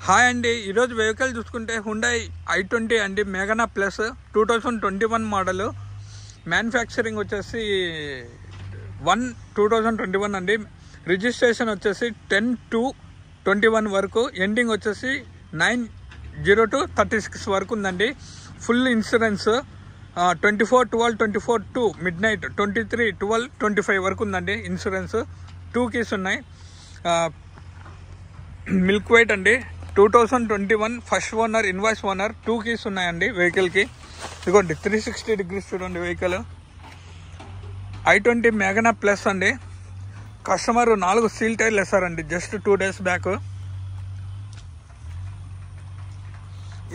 Hi అండి, ఈరోజు vehicle చూసుకుంటే హుండై i20 అండి, మెగానా ప్లస్ 2021 మోడల్. మ్యానుఫ్యాక్చరింగ్ వచ్చేసి 1/2021 అండి. రిజిస్ట్రేషన్ వచ్చేసి 10/2/21 వరకు, ఎండింగ్ వచ్చేసి 9/02/36 వరకు ఉందండి. ఫుల్ ఇన్సూరెన్స్ 24/12/24 మిడ్ నైట్ 23/12/25 వరకు ఉందండి. ఇన్సూరెన్స్ 2 keys ఉన్నాయి. మిల్క్ వైట్ అండి, 2021 first owner, invoice owner, 2 keys ఉన్నాయండి వెహికల్కి. ఇదిగోండి 360 degrees చూడండి వెహికల్. i20 మెగానా ప్లస్ అండి. కస్టమర్ 4 సీల్ టైర్లు వేస్తారండి జస్ట్ 2 days బ్యాక్.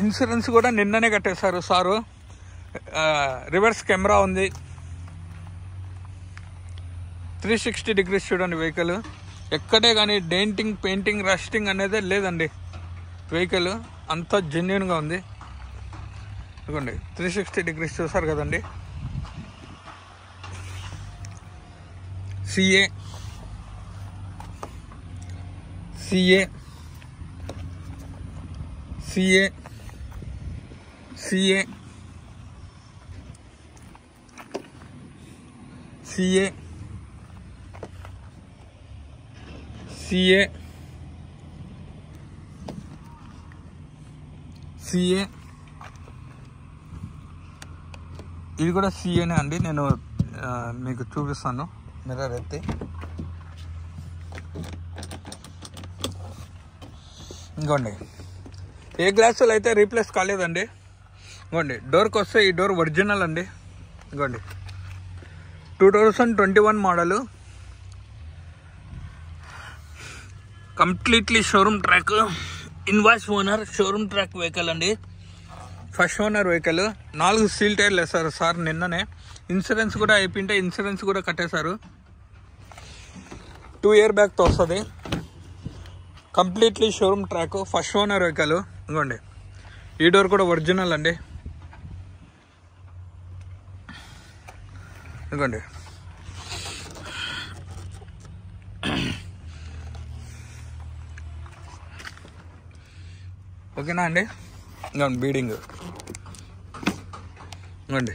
ఇన్సూరెన్స్ కూడా నిన్ననే కట్టేశారు సారు. రివర్స్ కెమెరా ఉంది. 360 degrees చూడండి వెహికల్. ఎక్కడే కానీ డెంటింగ్, పెయింటింగ్, రస్టింగ్ అనేది లేదండి. వెహికల్ అంతా జెన్యున్గా ఉంది. ఇదిగోండి 360 degrees చూసారు కదండి. CA CA CA CA CA CA CA ఇది కూడా సిఏనే అండి. నేను మీకు చూపిస్తాను మిర్రర్ ఎత్తి. ఇంకోండి ఏ గ్లాసులు అయితే రీప్లేస్ కాలేదండి. ఇంకోండి డోర్కి వస్తే ఈ డోర్ ఒరిజినల్ అండి. ఇంకోండి 2021 model, completely showroom track, invoice owner, showroom track vehicle అండి. First owner vehicle. 4 సీల్ టైర్లు వేస్తారు సార్ నిన్ననే. ఇన్సూరెన్స్ కూడా అయిపోయింటే ఇన్సూరెన్స్ కూడా కట్టేశారు. 2 year బ్యాక్తో వస్తుంది. Completely showroom track, first owner vehicle. ఇంకోండి ఈ డోర్ కూడా ఒరిజినల్ అండి. ఇంకోండి ఓకేనా అండి. ఇంకోండి బీడింగ్. ఇంకోండి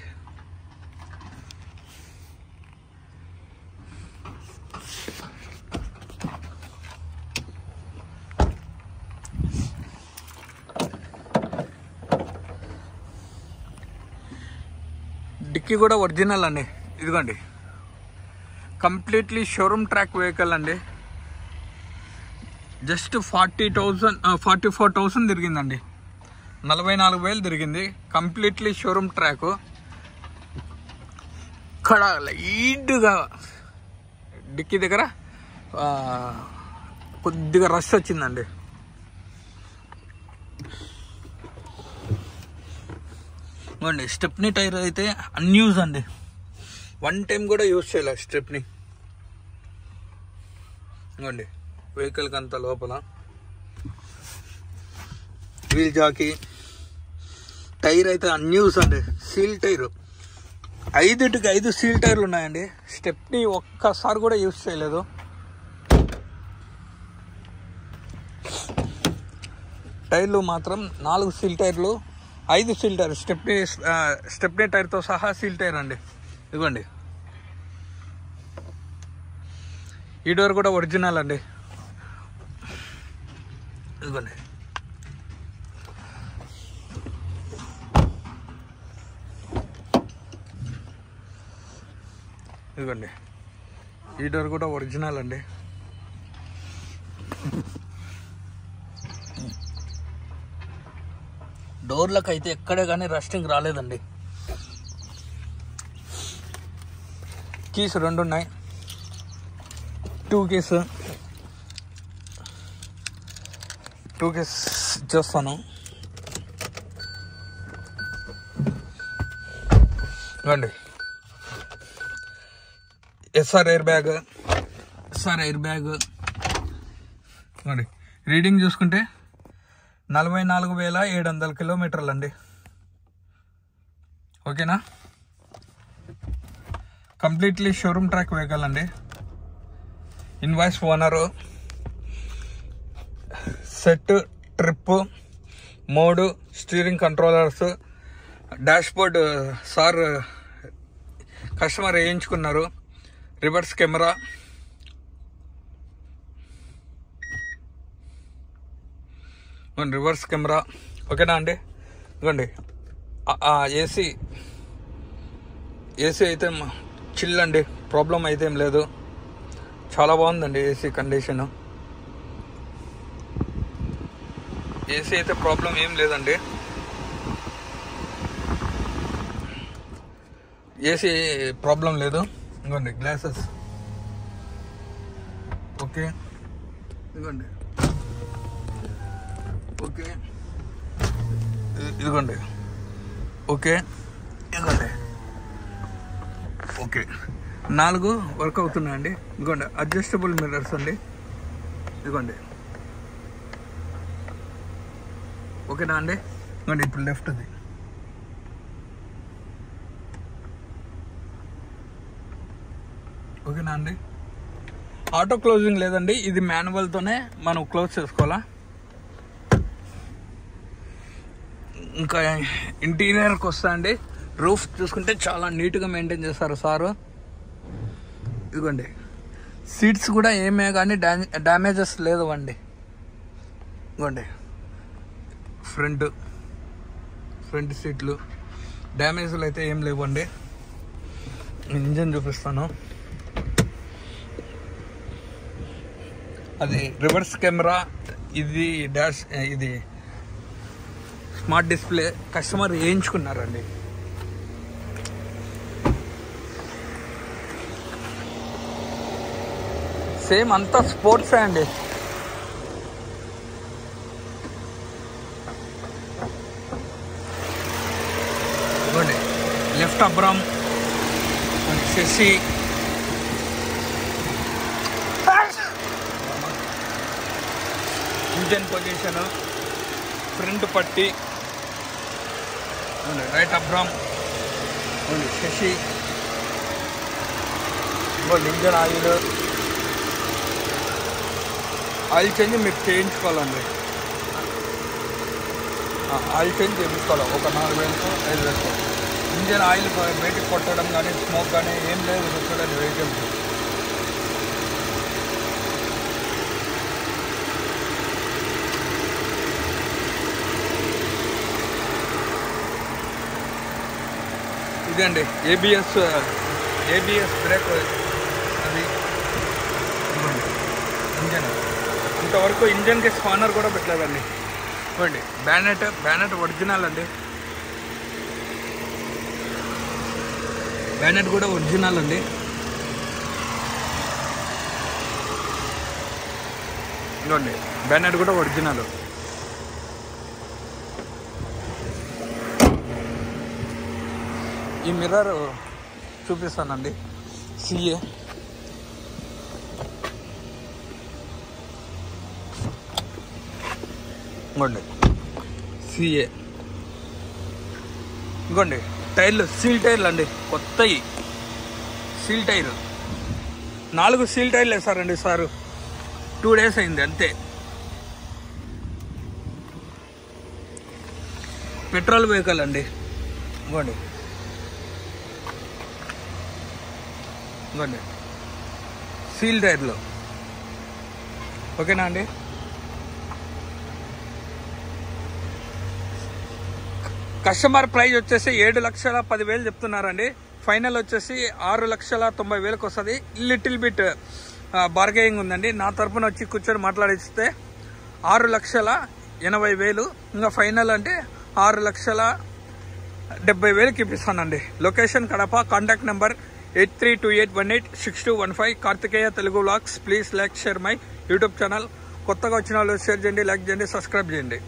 డిక్కీ కూడా ఒరిజినల్ అండి. ఇదిగోండి కంప్లీట్లీ షోరూమ్ ట్రాక్ వెహికల్ అండి. జస్ట్ 44,000 తిరిగిందండి. 44,000 తిరిగింది. Completely showroom track. ఇక్కడ లైట్గా డిక్కీ దగ్గర కొద్దిగా రష్ వచ్చిందండి. ఇవ్వండి స్టెప్నీ టైర్ అయితే అన్యూజ్ అండి. 1 time కూడా యూజ్ చేయలేదు స్టెప్నీ. ఇవ్వండి వెహికల్కి అంత లోపల వీల్ జాకీ, టైర్ అయితే అన్యూజ్ అండి. సీల్ టైర్ 5 సీల్ టైర్లు ఉన్నాయండి. స్టెప్నీ ఒక్కసారి కూడా యూజ్ చేయలేదు. టైర్లు మాత్రం 4 సీల్ టైర్లు, 5 సీల్ టైర్, స్టెప్నీ టైర్తో సహా సీల్ టైర్ అండి. ఇదిగోండి ఈ డోర్ కూడా ఒరిజినల్ అండి. ఇదిగోండి ఇదిగోండి ఈ డోర్ కూడా ఒరిజినల్ అండి. డోర్లకు అయితే ఎక్కడే కానీ రస్టింగ్ రాలేదండి. కీస్ 2 ఉన్నాయి. 2 keys ఇచ్చేస్తాను. రండి ఎస్ఆర్ ఎయిర్ బ్యాగ్ రండి. రీడింగ్ చూసుకుంటే 44,700 kilometers అండి. ఓకేనా. కంప్లీట్లీ షోరూమ్ ట్రాక్ వెహికల్ అండి. ఇన్వాయిస్ owner, set trip, mode, steering controllers, dashboard sir customer వేయించుకున్నారు, రివర్స్ కెమెరా, రివర్స్ కెమెరా. ఓకేనా అండి? ఇదిగోండి ఏసీ అయితే చిల్ అండి, ప్రాబ్లం అయితే ఏం లేదు. చాలా బాగుందండి ఏసీ కండిషన్. ఏసీ అయితే ప్రాబ్లం ఏం లేదండి. ఏసీ ప్రాబ్లం లేదు. ఇదిగోండి గ్లాసెస్. ఓకే, ఇదిగోండి. ఓకే, ఇదిగోండి. ఓకే, ఇదిగోండి. ఓకే, 4 వర్క్ అవుతున్నాయండి. ఇదిగోండి అడ్జస్టబుల్ మిర్రర్స్ అండి. ఇదిగోండి. ఓకేనా అండి? ఇదిగోండి ఇప్పుడు లెఫ్ట్ది. ఓకేనా అండి? ఆటో క్లోజింగ్ లేదండి, ఇది మాన్యువల్తోనే మనం క్లోజ్ చేసుకోవాలా. ఇంకా ఇంటీరియర్కి వస్తా అండి. రూఫ్ చూసుకుంటే చాలా నీట్గా మెయింటైన్ చేస్తారు సారు. ఇదిగోండి సీట్స్ కూడా ఏమే కానీ డ్యామేజెస్ లేదు అండి. ఇదిగోండి ఫ్రంట్ సీట్లు డ్యామేజ్లు అయితే ఏం లేవండి. ఇంజన్ చూపిస్తాను. అది రివర్స్ కెమెరా, ఇది డాష్, ఇది స్మార్ట్ డిస్ప్లే కస్టమర్ వేయించుకున్నారండి. సేమ్ అంతా స్పోర్ట్సే అండి. ఇదిగోండి లెఫ్ట్ అబ్రామ్, శశి, ఇంజన్ పొజిషన్, ఫ్రంట్ పట్టి, రైట్ అబ్రామ్, శశి, ఇంజన్ ఆయిల్ చేంజ్ మీరు చేయించుకోవాలండి. ఆయిల్ చేంజ్ చేయించుకోవాలి ఒక 4,000-5,000. ఇంజన్ ఆయిల్ బయటికి కొట్టడం కానీ స్మోక్ కానీ ఏం లేదు చూడండి వెహికల్స్. ఇదండి ఏబిఎస్ బ్రేక్. అది ఇంజన్ ఇంతవరకు ఇంజన్కి స్పానర్ కూడా పెట్టలేదండి. చూడండి బ్యానెట్ ఒరిజినల్ అండి. బ్యానెట్ కూడా ఒరిజినల్ అండి. ఇదిగోండి బ్యానెట్ కూడా ఒరిజినల్. ఈ మిర్రర్ చూపిస్తానండి. సిఏ ఇంకోండి సిఏ. ఇంకోండి టైర్లు సీల్ టైర్లు అండి, కొత్తవి సీల్ టైర్. 4 సీల్ టైర్లు వేసారండి సారు. 2 days అయింది అంతే. పెట్రోల్ వెహికల్ అండి. ఇంకోండి సీల్ టైర్లు. ఓకేనా అండి? కస్టమర్ ప్రైస్ వచ్చేసి 7,10,000 చెప్తున్నారండి. ఫైనల్ వచ్చేసి 6,90,000 వస్తుంది. లిటిల్ బిట్ బార్గెయింగ్ ఉందండి. నా తరఫున వచ్చి కూర్చొని మాట్లాడిస్తే 6,80,000. ఇంకా ఫైనల్ అంటే 6,70,000కి ఇప్పిస్తానండి. Location Kadapa. Contact number 8328186215. Karthikeya Telugu vlogs. Please like share my YouTube channel. కొత్తగా వచ్చిన వాళ్ళు షేర్ చేయండి, లైక్ చేయండి, సబ్స్క్రైబ్ చేయండి.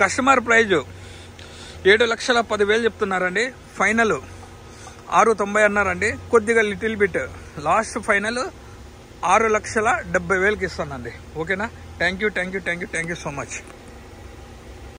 కస్టమర్ ప్రైజు 7,10,000 చెప్తున్నారండి. ఫైనల్ 6,90,000 అన్నారండి. కొద్దిగా లిటిల్ బిట్ లాస్ట్ ఫైనల్ 6,70,000కి ఇస్తానండి. ఓకేనా? Thank you so much.